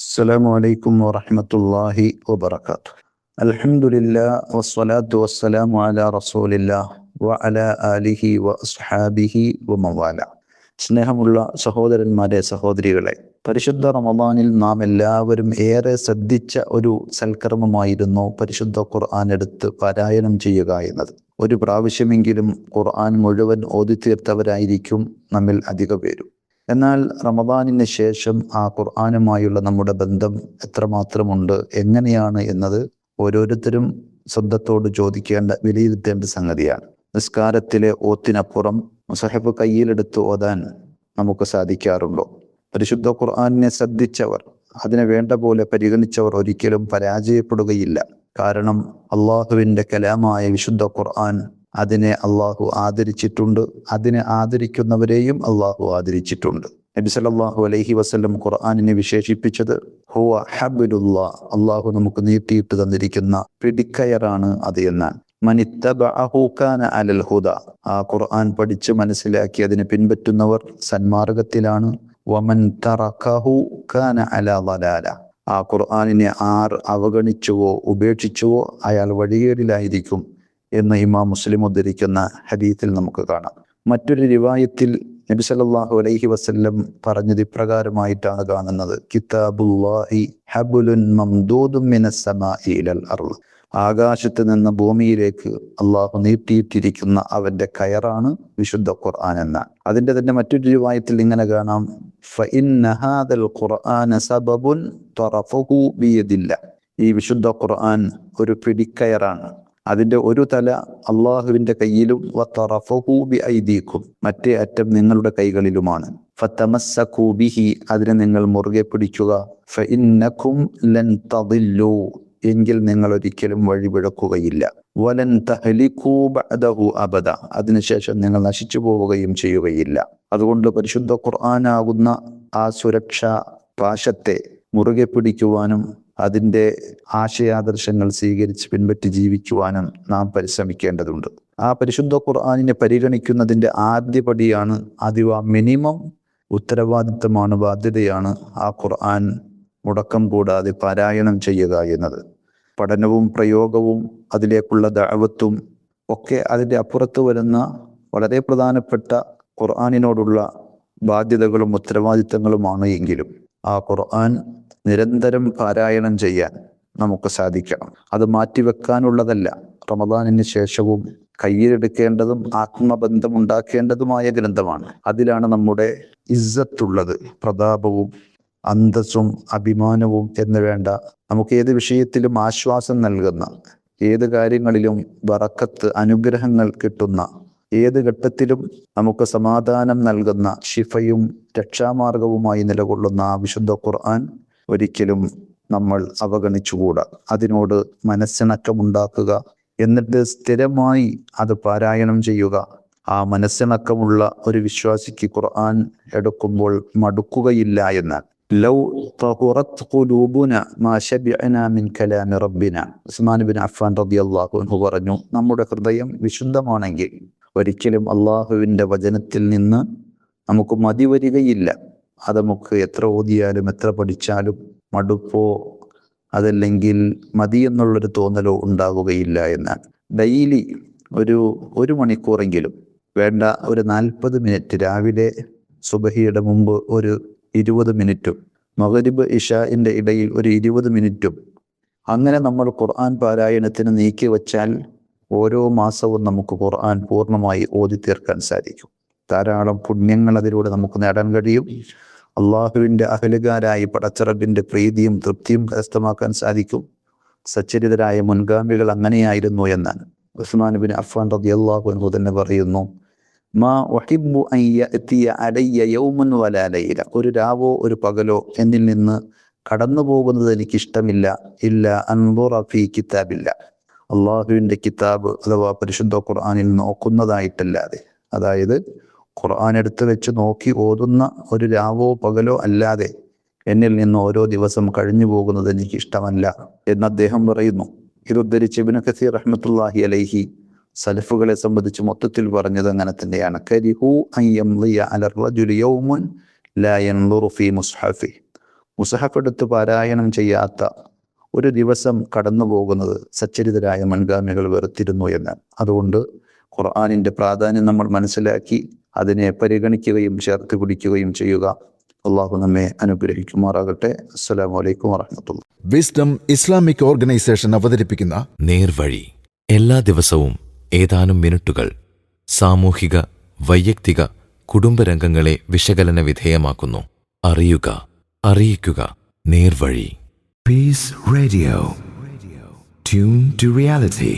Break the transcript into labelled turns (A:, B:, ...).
A: അസ്സലാമു അലൈക്കും വറഹ്മത്തുള്ളാഹി വബറകാതുഹു. അൽഹംദുലില്ലാ വസ്സലാത്തു വസ്സലാമു അലാ റസൂലില്ലാ വഅലാ ആലിഹി വഅസ്ഹാബിഹി വമവാല. സ്നേഹമുള്ള സഹോദരന്മാരെ, സഹോദരികളെ, പരിശുദ്ധ റമദാനിൽ നാം എല്ലാവരും ഏറെ ശ്രദ്ധിച്ച ഒരു സൽക്കർമ്മമായിരുന്നു പരിശുദ്ധ ഖുർആൻ എടുത്ത് പാരായണം ചെയ്യുക എന്നത്. ഒരു പ്രാവശ്യമെങ്കിലും ഖുർആൻ മുഴുവൻ ഓതിത്തീർത്തവരായിരിക്കും നമ്മിൽ അധിക പേരും. എന്നാൽ റമദാനിന് ശേഷം ആ ഖുർആനുമായുള്ള നമ്മുടെ ബന്ധം എത്രമാത്രമുണ്ട്, എങ്ങനെയാണ് എന്നത് ഓരോരുത്തരും സ്വന്തത്തോട് ചോദിക്കേണ്ട, വിലയിരുത്തേണ്ട സംഗതിയാണ്. നിസ്കാരത്തിലെ ഓത്തിനപ്പുറം മുസഹഫ് കയ്യിലെടുത്ത് ഓതാൻ നമുക്ക് സാധിക്കാറുണ്ടോ? പരിശുദ്ധ ഖുർആനിനെ ശ്രദ്ധിച്ചവർ, അതിനെ വേണ്ട പോലെ പരിഗണിച്ചവർ ഒരിക്കലും പരാജയപ്പെടുകയില്ല. കാരണം അള്ളാഹുവിൻ്റെ കലാമായ വിശുദ്ധ ഖുർആൻ, അതിനെ അള്ളാഹു ആദരിച്ചിട്ടുണ്ട്. അതിനെ ആദരിക്കുന്നവരെയും അള്ളാഹു ആദരിച്ചിട്ടുണ്ട്. നബി സല്ലല്ലാഹു അലൈഹി വസല്ലം ഖുർആനിനെ വിശേഷിപ്പിച്ചത് ഹുവ ഹബ്ലുല്ലാഹ്, അള്ളാഹു നമുക്ക് നീട്ടിയിട്ട് തന്നിരിക്കുന്ന പിടിക്കയറാണ് അത് എന്നാണ്. മനിത്തബഅഹു കാന അലൽ ഹുദ, ആ ഖുർആൻ പഠിച്ച് മനസ്സിലാക്കി അതിനെ പിൻപറ്റുന്നവർ സന്മാർഗത്തിലാണ്. വമൻ തറകഹു കാന അലാ ളലാല, ആ ഖുർആനിനെ ആർ അവഗണിച്ചുവോ ഉപേക്ഷിച്ചുവോ അയാൾ വഴികേടിലായിരിക്കും എന്ന് ഇമാം മുസ്ലിം ഉദ്ധരിക്കുന്ന ഹദീത്തിൽ നമുക്ക് കാണാം. മറ്റൊരു റിവായത്തിൽ നബി സല്ലല്ലാഹു അലൈഹി വസല്ലം പറഞ്ഞത് ഇപ്രകാരമായിട്ടാണ് കാണുന്നത്: കിതാബുല്ലാഹി ഹബ്ലുൻ മംദൂദുൻ മിനസ് സമാഇ ഇലൽ അർള്, ആകാശത്ത് നിന്ന് ഭൂമിയിലേക്ക് അള്ളാഹു നീട്ടിയിട്ടിരിക്കുന്ന അവന്റെ കയറാണ് വിശുദ്ധ ഖുർആൻ എന്ന. അതിന്റെ തന്നെ മറ്റൊരു റിവായത്തിൽ ഇങ്ങനെ കാണാം: ഫഇന്ന ഹാദൽ ഖുർആന സബബുൻ തറഫഹു ബിയദില്ലാഹ്, ഈ വിശുദ്ധ ഖുർആൻ ഒരു പിടിക്കയറാണ്. അതിന്റെ ഒരു തല അള്ളാഹുവിന്റെ കയ്യിലും വതറഫഹു ബിഐദീകും, മറ്റേ അറ്റം നിങ്ങളുടെ കൈകളിലുമാണ്. ഫതമസ്സകൂ ബിഹി, അതിനെ നിങ്ങൾ മുറുകെ പിടിക്കുക. ഫഇന്നകും ലൻ തദില്ലൂ, എങ്കിൽ നിങ്ങൾ ഒരിക്കലും വഴിപിഴക്കുകയില്ല. വലൻ തഹ്ലികൂ ബഅദഹു അബദ, അതിനുശേഷം നിങ്ങൾ നശിച്ചു പോവുകയും ചെയ്യുകയില്ല. അതുകൊണ്ട് പരിശുദ്ധ ഖുർആനാകുന്ന ആ സുരക്ഷാ പാശത്തെ മുറുകെ പിടിക്കുവാനും അതിൻ്റെ ആശയാദർശങ്ങൾ സ്വീകരിച്ച് പിൻപറ്റി ജീവിക്കുവാനും നാം പരിശ്രമിക്കേണ്ടതുണ്ട്. ആ പരിശുദ്ധ ഖുർആനിനെ പരിഗണിക്കുന്നതിൻ്റെ ആദ്യപടിയാണ്, അഥവാ മിനിമം ഉത്തരവാദിത്തമാണ്, ബാധ്യതയാണ് ആ ഖുർആൻ മുടക്കം കൂടാതെ പാരായണം ചെയ്യുക എന്നത്. പഠനവും പ്രയോഗവും അതിലേക്കുള്ള ദഅവത്തും ഒക്കെ അതിൻ്റെ അപ്പുറത്ത് വരുന്ന വളരെ പ്രധാനപ്പെട്ട ഖുർആനിനോടുള്ള ബാധ്യതകളും ഉത്തരവാദിത്തങ്ങളുമാണ്. എങ്കിലും ആ ഖുർആൻ നിരന്തരം പാരായണം ചെയ്യാൻ നമുക്ക് സാധിക്കണം. അത് മാറ്റിവെക്കാനുള്ളതല്ല. റമദാനിന് ശേഷവും കയ്യിലെടുക്കേണ്ടതും ആത്മബന്ധമുണ്ടാക്കേണ്ടതുമായ ഗ്രന്ഥമാണ്. അതിലാണ് നമ്മുടെ ഇസ്സത്തുള്ളത്, പ്രതാപവും അന്തസ്സും അഭിമാനവും എന്ന് വേണ്ട, നമുക്ക് ഏത് വിഷയത്തിലും ആശ്വാസം നൽകുന്ന, ഏത് കാര്യങ്ങളിലും ബറക്കത്ത്, അനുഗ്രഹങ്ങൾ കിട്ടുന്ന, ഏത് ഘട്ടത്തിലും നമുക്ക് സമാധാനം നൽകുന്ന, ശിഫയും രക്ഷാമാർഗവുമായി നിലകൊള്ളുന്ന ആ വിശുദ്ധ ഖുർആൻ ഒരിക്കലും നമ്മൾ അവഗണിച്ചുകൂടാ. അതിനോട് മനസ്സിണക്കമുണ്ടാക്കുക, എന്നിട്ട് സ്ഥിരമായി അത് പാരായണം ചെയ്യുക. ആ മനസ്സിണക്കമുള്ള ഒരു വിശ്വാസിക്ക് ഖുർആൻ എടുക്കുമ്പോൾ മടുക്കുകയില്ല എന്നാണ്. ലൗ തഹുറത് ഖുലൂബുന മാ ശബിഅനാ മിൻ കലാമി റബ്ബിന, ഉസ്മാൻ ഇബ്നു അഫ്ഫാൻ റളിയല്ലാഹു അൻഹു പറഞ്ഞു, നമ്മുടെ ഹൃദയം വിശുദ്ധമാണെങ്കിൽ ഒരിക്കലും അള്ളാഹുവിൻ്റെ വചനത്തിൽ നിന്ന് നമുക്ക് മതി വരികയില്ല. അത് നമുക്ക് എത്ര ഓതിയാലും എത്ര പഠിച്ചാലും മടുപ്പോ അതല്ലെങ്കിൽ മതി എന്നുള്ളൊരു തോന്നലോ ഉണ്ടാകുകയില്ല എന്നാണ്. ഡെയിലി ഒരു മണിക്കൂറെങ്കിലും വേണ്ട, ഒരു 40 മിനിറ്റ്, രാവിലെ സുബഹിയുടെ മുമ്പ് ഒരു 20 മിനിറ്റും മഗ്രിബ് ഇശാഇൻ്റെ ഇടയിൽ ഒരു 20 മിനിറ്റും, അങ്ങനെ നമ്മൾ ഖുർആൻ പാരായണത്തിന് നീക്കി വച്ചാൽ ഓരോ മാസവും നമുക്ക് ഖുർആൻ പൂർണ്ണമായി ഓതി തീർക്കാൻ സാധിക്കും. ധാരാളം പുണ്യങ്ങൾ അതിലൂടെ നമുക്ക് നേടാൻ കഴിയും. അള്ളാഹുവിൻ്റെ അഹലുകാരായി പടച്ചറബിൻ്റെ പ്രീതിയും തൃപ്തിയും കരസ്ഥമാക്കാൻ സാധിക്കും. സച്ചരിതരായ മുൻഗാമികൾ അങ്ങനെയായിരുന്നു എന്നാണ്. ഉസ്മാൻ ഇബ്നു അഫ്ഫാൻ റളിയല്ലാഹു അൻഹു തന്നെ പറയുന്നു: മാ ഉഹിബ്ബു അൻ യഅതിയ അലയ്യ യൗമുൻ വലാ ലൈല, ഒരു രാവോ ഒരു പകലോ എന്നിൽ നിന്ന് കടന്നു പോകുന്നത് എനിക്കിഷ്ടമില്ല. ഇല്ല അൻദുറ ഫീ കിതാബില്ല, അള്ളാഹുവിൻ്റെ കിതാബ് അഥവാ പരിശുദ്ധ ഖുർആനിൽ നോക്കുന്നതായിട്ടല്ലാതെ, അതായത് ഖുർആൻ എടുത്ത് വെച്ച് നോക്കി ഓതുന്ന ഒരു രാവോ പകലോ അല്ലാതെ എന്നിൽ നിന്ന് ഓരോ ദിവസം കഴിഞ്ഞു പോകുന്നത് എനിക്ക് ഇഷ്ടമല്ല എന്ന് അദ്ദേഹം പറയുന്നു. ഇതുദ്ധരിച്ച് ഇബ്നു കസീർ റഹ്മത്തുള്ളാഹി അലൈഹി സലഫുകളെ സംബന്ധിച്ച് മൊത്തത്തിൽ പറഞ്ഞത് അങ്ങനെ തന്നെയാണ്. കരിഹു അൻ യംളിയ അല റജുലി യൗമുൻ ലാ യൻദുറു ഫീ മുസ്ഹഫി, മുസഹഫ് എടുത്ത് പാരായണം ചെയ്യാത്ത ഒരു ദിവസം കടന്നു പോകുന്നത് സച്ചരിതരായ മുൻഗാമികൾ വെറുത്തിരുന്നു എന്ന്. അതുകൊണ്ട് ഖുർആനിൻ്റെ പ്രാധാന്യം നമ്മൾ മനസ്സിലാക്കി അതിനെ പരിഗണിക്കുകയും ചേർത്ത് പിടിക്കുകയും ചെയ്യുക. അള്ളാഹു നമ്മെ അനുഗ്രഹിക്കുമാറാകട്ടെ. അസ്സലാമു അലൈക്കും വറഹ്മത്തുള്ളാഹി.
B: വിസ്ഡം ഇസ്ലാമിക് ഓർഗനൈസേഷൻ അവതരിപ്പിക്കുന്ന
C: നേർവഴി എല്ലാ ദിവസവും ഏതാനും മിനിറ്റുകൾ സാമൂഹിക, വൈയക്തിക, കുടുംബരംഗങ്ങളെ വിശകലന വിധേയമാക്കുന്നു. അറിയുക, അറിയിക്കുക. നേർവഴി.
D: Peace Radio. Tune to reality.